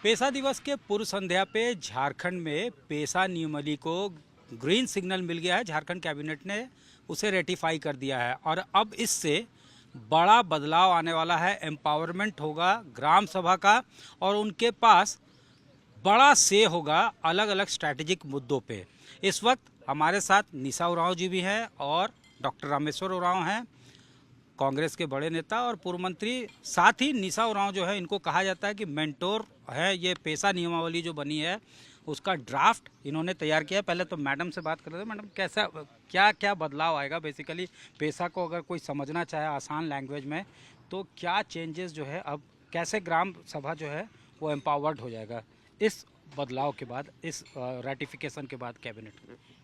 पेसा दिवस के पूर्व संध्या पे झारखंड में पेसा नियमावली को ग्रीन सिग्नल मिल गया है। झारखंड कैबिनेट ने उसे रेटिफाई कर दिया है और अब इससे बड़ा बदलाव आने वाला है। एम्पावरमेंट होगा ग्राम सभा का और उनके पास बड़ा से होगा अलग अलग स्ट्रैटेजिक मुद्दों पे। इस वक्त हमारे साथ निशा उरांव जी भी हैं और डॉक्टर रामेश्वर उरांव हैं, कांग्रेस के बड़े नेता और पूर्व मंत्री। साथ ही निशा उरांव जो है, इनको कहा जाता है कि मेंटोर है। ये पेसा नियमावली जो बनी है उसका ड्राफ्ट इन्होंने तैयार किया है। पहले तो मैडम से बात कर रहे थे। मैडम, कैसा क्या क्या बदलाव आएगा? बेसिकली पेसा को अगर कोई समझना चाहे आसान लैंग्वेज में तो क्या चेंजेस जो है, अब कैसे ग्राम सभा जो है वो एम्पावर्ड हो जाएगा इस बदलाव के बाद, इस रेटिफिकेशन के बाद कैबिनेट?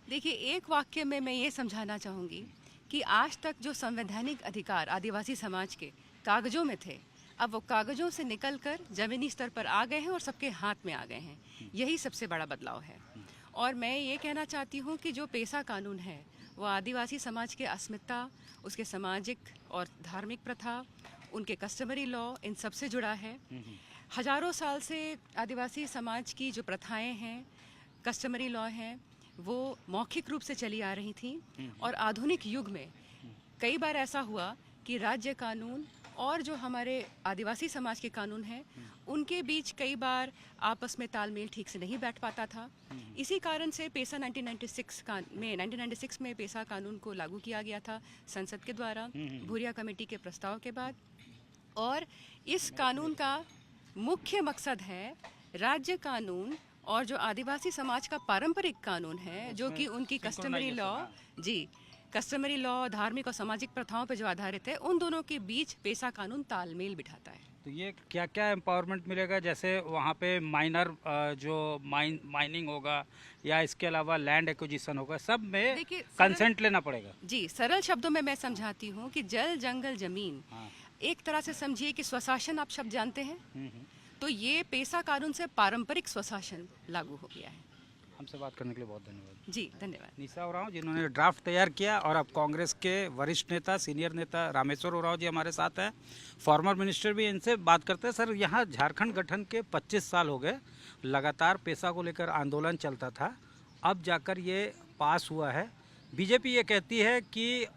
देखिए, एक वाक्य में मैं ये समझाना चाहूँगी कि आज तक जो संवैधानिक अधिकार आदिवासी समाज के कागजों में थे, अब वो कागजों से निकलकर ज़मीनी स्तर पर आ गए हैं और सबके हाथ में आ गए हैं। यही सबसे बड़ा बदलाव है। और मैं ये कहना चाहती हूँ कि जो पेसा कानून है वो आदिवासी समाज के अस्मिता, उसके सामाजिक और धार्मिक प्रथा, उनके कस्टमरी लॉ, इन सब से जुड़ा है। हजारों साल से आदिवासी समाज की जो प्रथाएं हैं, कस्टमरी लॉ हैं, वो मौखिक रूप से चली आ रही थी। और आधुनिक युग में कई बार ऐसा हुआ कि राज्य कानून और जो हमारे आदिवासी समाज के कानून हैं उनके बीच कई बार आपस में तालमेल ठीक से नहीं बैठ पाता था। इसी कारण से पेसा 1996 में पेसा कानून को लागू किया गया था संसद के द्वारा, भूरिया कमेटी के प्रस्ताव के बाद। और इस कानून का मुख्य मकसद है राज्य कानून और जो आदिवासी समाज का पारंपरिक कानून है, जो कि उनकी कस्टमरी लॉ, जी, कस्टमरी लॉ, धार्मिक और सामाजिक प्रथाओं पर जो आधारित है, उन दोनों के बीच पेसा कानून तालमेल बिठाता है। तो ये क्या क्या एम्पावरमेंट मिलेगा? जैसे वहाँ पे माइनर जो माइनिंग होगा या इसके अलावा लैंड एक्विजिशन होगा, सब में कंसेंट लेना पड़ेगा? जी, सरल शब्दों में मैं समझाती हूँ कि जल, जंगल, जमीन, एक तरह से समझिए कि स्वशासन, आप शब्द जानते हैं। तो ये पेसा कानून से पारंपरिक स्वशासन लागू हो गया है। हमसे बात करने के लिए बहुत धन्यवाद। जी, धन्यवाद। निशा उरांव जिन्होंने ड्राफ्ट तैयार किया, और अब कांग्रेस के वरिष्ठ नेता, सीनियर नेता रामेश्वर उरांव जी हमारे साथ हैं, फॉर्मर मिनिस्टर भी। इनसे बात करते हैं। सर, यहाँ झारखंड गठन के 25 साल हो गए, लगातार पेसा को लेकर आंदोलन चलता था, अब जाकर ये पास हुआ है। बीजेपी ये कहती है कि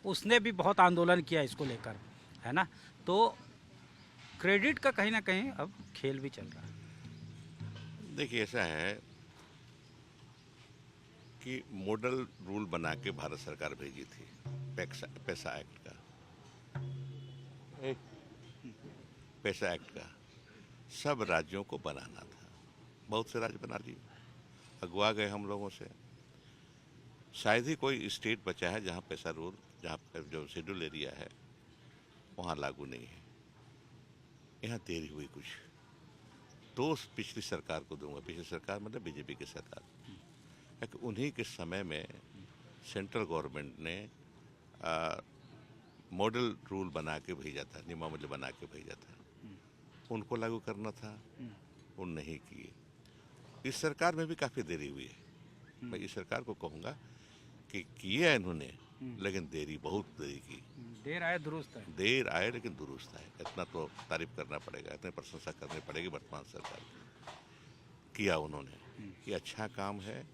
उसने भी बहुत आंदोलन किया इसको लेकर, है ना? तो क्रेडिट का कहीं ना कहीं अब खेल भी चल रहा है। देखिए, ऐसा है कि मॉडल रूल बना के भारत सरकार भेजी थी पेसा एक्ट का, पेसा एक्ट का सब राज्यों को बनाना था। बहुत से राज्य बना लिए, अगुआ गए हम लोगों से। शायद ही कोई स्टेट बचा है जहां पेसा रूल, जहां पर जो शेड्यूल एरिया है वहां लागू नहीं है। यहाँ देरी हुई कुछ, तो पिछली सरकार को दूंगा। पिछली सरकार मतलब बीजेपी की सरकार, कि उन्हीं के समय में सेंट्रल गवर्नमेंट ने मॉडल रूल बना के भेजा था, नियमावली बना के भेजा था। उनको लागू करना था, उन नहीं किए। इस सरकार में भी काफ़ी देरी हुई है। मैं इस सरकार को कहूँगा कि किए इन्होंने, लेकिन देरी, बहुत देरी की। देर आए दुरुस्त है। देर आए लेकिन दुरुस्त है, इतना तो तारीफ करना पड़ेगा, इतनी प्रशंसा करनी पड़ेगी वर्तमान सरकार की। किया उन्होंने, ये अच्छा काम है।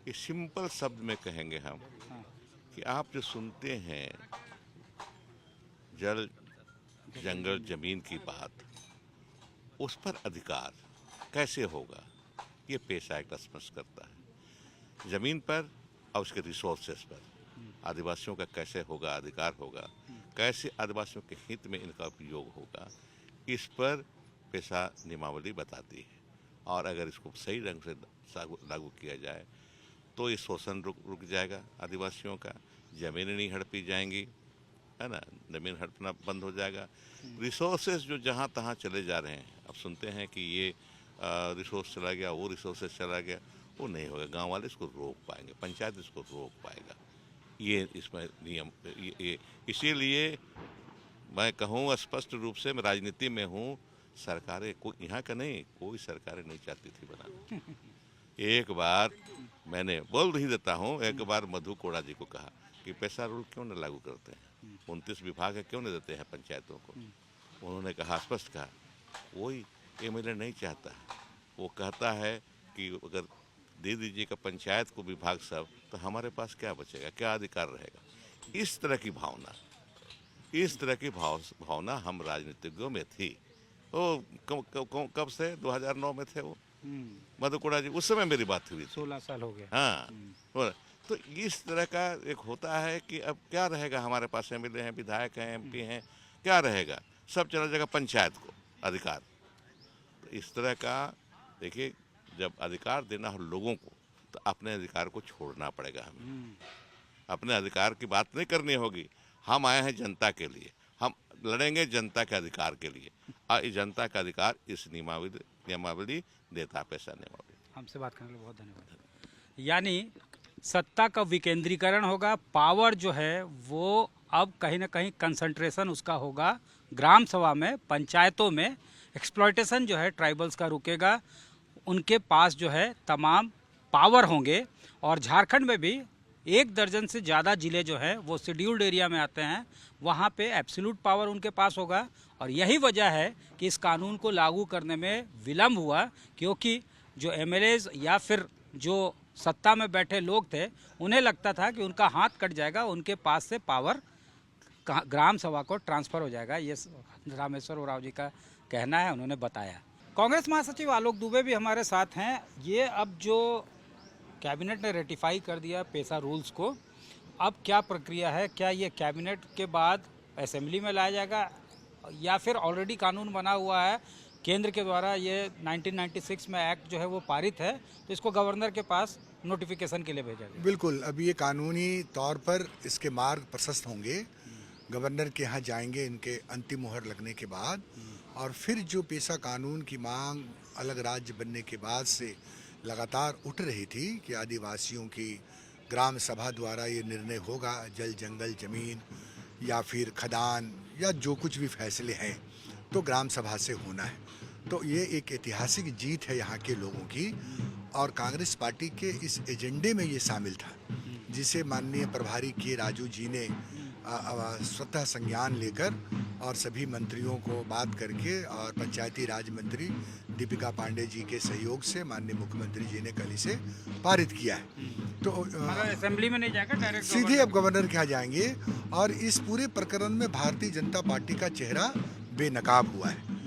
ये सिंपल शब्द में कहेंगे हम कि आप जो सुनते हैं जल, जंगल, जमीन की बात, उस पर अधिकार कैसे होगा, ये पेसा एक्ट स्पष्ट करता है। जमीन पर और उसके रिसोर्सेस पर आदिवासियों का कैसे होगा अधिकार होगा, कैसे आदिवासियों के हित में इनका उपयोग होगा, इस पर पेसा नियमावली बताती है। और अगर इसको सही ढंग से लागू किया जाए तो ये शोषण रुक जाएगा आदिवासियों का, जमीनें नहीं हड़पी जाएंगी, है ना, जमीन हड़पना बंद हो जाएगा। रिसोर्सेज जो जहाँ तहाँ चले जा रहे हैं, अब सुनते हैं कि ये रिसोर्स चला गया, वो रिसोर्सेज चला गया, वो नहीं होगा। गांव वाले इसको रोक पाएंगे, पंचायत इसको रोक पाएगा। ये इसमें नियम, इसीलिए मैं कहूँ स्पष्ट रूप से, मैं राजनीति में हूँ, सरकारें कोई यहाँ का नहीं, कोई सरकारें नहीं चाहती थी बनाना। एक बार मैंने बोल ही देता हूँ, एक बार मधु कोड़ा जी को कहा कि पेसा रूल क्यों न लागू करते हैं, 29 विभाग है, क्यों नहीं देते हैं पंचायतों को। उन्होंने कहा, स्पष्ट कहा, वही एमएलए नहीं चाहता है। वो कहता है कि अगर दे दीजिएगा पंचायत को विभाग सब, तो हमारे पास क्या बचेगा, क्या अधिकार रहेगा। इस तरह की भावना हम राजनीतिज्ञों में थी। वो कब से 2009 में थे वो मधुकुड़ा जी, उस समय मेरी बात हुई थी। 16 साल हो गए। हाँ, तो इस तरह का एक होता है कि अब क्या रहेगा, हमारे पास एमएलए हैं, विधायक हैं, एमपी हैं, क्या रहेगा, सब चला जाएगा पंचायत को अधिकार। तो इस तरह का देखिए, जब अधिकार देना हो लोगों को, तो अपने अधिकार को छोड़ना पड़ेगा हमें। अपने अधिकार की बात नहीं करनी होगी। हम आए हैं जनता के लिए, हम लड़ेंगे जनता के अधिकार के लिए, और इस जनता का अधिकार इस नियमावली देता पैसा नियमावली। हमसे बात करने के लिए बहुत धन्यवाद। यानी सत्ता का विकेंद्रीकरण होगा, पावर जो है वो अब कहीं ना कहीं कंसंट्रेशन उसका होगा ग्राम सभा में, पंचायतों में। एक्सप्लॉयटेशन जो है ट्राइबल्स का रुकेगा, उनके पास जो है तमाम पावर होंगे। और झारखंड में भी 1 दर्जन से ज़्यादा ज़िले जो है वो शेड्यूल्ड एरिया में आते हैं, वहाँ पे एब्सोल्यूट पावर उनके पास होगा। और यही वजह है कि इस कानून को लागू करने में विलम्ब हुआ, क्योंकि जो एमएलएज या फिर जो सत्ता में बैठे लोग थे, उन्हें लगता था कि उनका हाथ कट जाएगा, उनके पास से पावर ग्राम सभा को ट्रांसफ़र हो जाएगा। ये रामेश्वर उरांव जी का कहना है, उन्होंने बताया। कांग्रेस महासचिव आलोक दुबे भी हमारे साथ हैं। ये अब जो कैबिनेट ने रेटिफाई कर दिया पेसा रूल्स को, अब क्या प्रक्रिया है? क्या ये कैबिनेट के बाद असेंबली में लाया जाएगा, या फिर ऑलरेडी कानून बना हुआ है केंद्र के द्वारा, ये 1996 में एक्ट जो है वो पारित है, तो इसको गवर्नर के पास नोटिफिकेशन के लिए भेजा जाएगा? बिल्कुल, अभी ये कानूनी तौर पर इसके मार्ग प्रशस्त होंगे, गवर्नर के यहाँ जाएंगे इनके अंतिम मुहर लगने के बाद। और फिर जो पेशा कानून की मांग अलग राज्य बनने के बाद से लगातार उठ रही थी कि आदिवासियों की ग्राम सभा द्वारा ये निर्णय होगा, जल जंगल जमीन या फिर खदान या जो कुछ भी फैसले हैं तो ग्राम सभा से होना है। तो ये एक ऐतिहासिक जीत है यहाँ के लोगों की, और कांग्रेस पार्टी के इस एजेंडे में ये शामिल था, जिसे माननीय प्रभारी के राजू जी ने स्वतः संज्ञान लेकर और सभी मंत्रियों को बात करके, और पंचायती राज मंत्री दीपिका पांडे जी के सहयोग से माननीय मुख्यमंत्री जी ने कल इसे पारित किया है। तो असेंबली में नहीं जाएगा, डायरेक्ट सीधे अब गवर्नर के यहाँ जाएंगे। और इस पूरे प्रकरण में भारतीय जनता पार्टी का चेहरा बेनकाब हुआ है।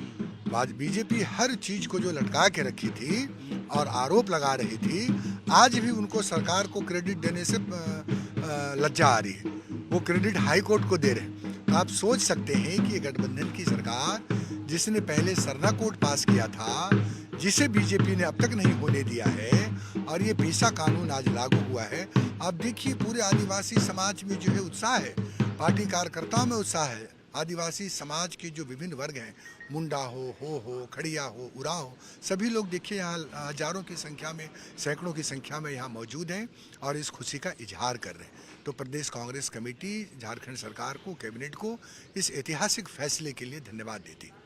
बीजेपी हर चीज को जो लटका के रखी थी और आरोप लगा रही थी, आज भी उनको सरकार को क्रेडिट देने से लज्जा आ रही है। वो क्रेडिट हाई कोर्ट को दे रहे हैं। तो आप सोच सकते हैं कि गठबंधन की सरकार, जिसने पहले सरना कोड पास किया था, जिसे बीजेपी ने अब तक नहीं होने दिया है, और ये पेशा कानून आज लागू हुआ है। आप देखिए पूरे आदिवासी समाज में जो है उत्साह है, पार्टी कार्यकर्ताओं में उत्साह है। आदिवासी समाज के जो विभिन्न वर्ग हैं, मुंडा हो, खड़िया हो, उराव हो, सभी लोग देखिए यहाँ हजारों की संख्या में, सैकड़ों की संख्या में यहाँ मौजूद हैं और इस खुशी का इजहार कर रहे हैं। तो प्रदेश कांग्रेस कमेटी झारखंड सरकार को, कैबिनेट को इस ऐतिहासिक फैसले के लिए धन्यवाद देती है।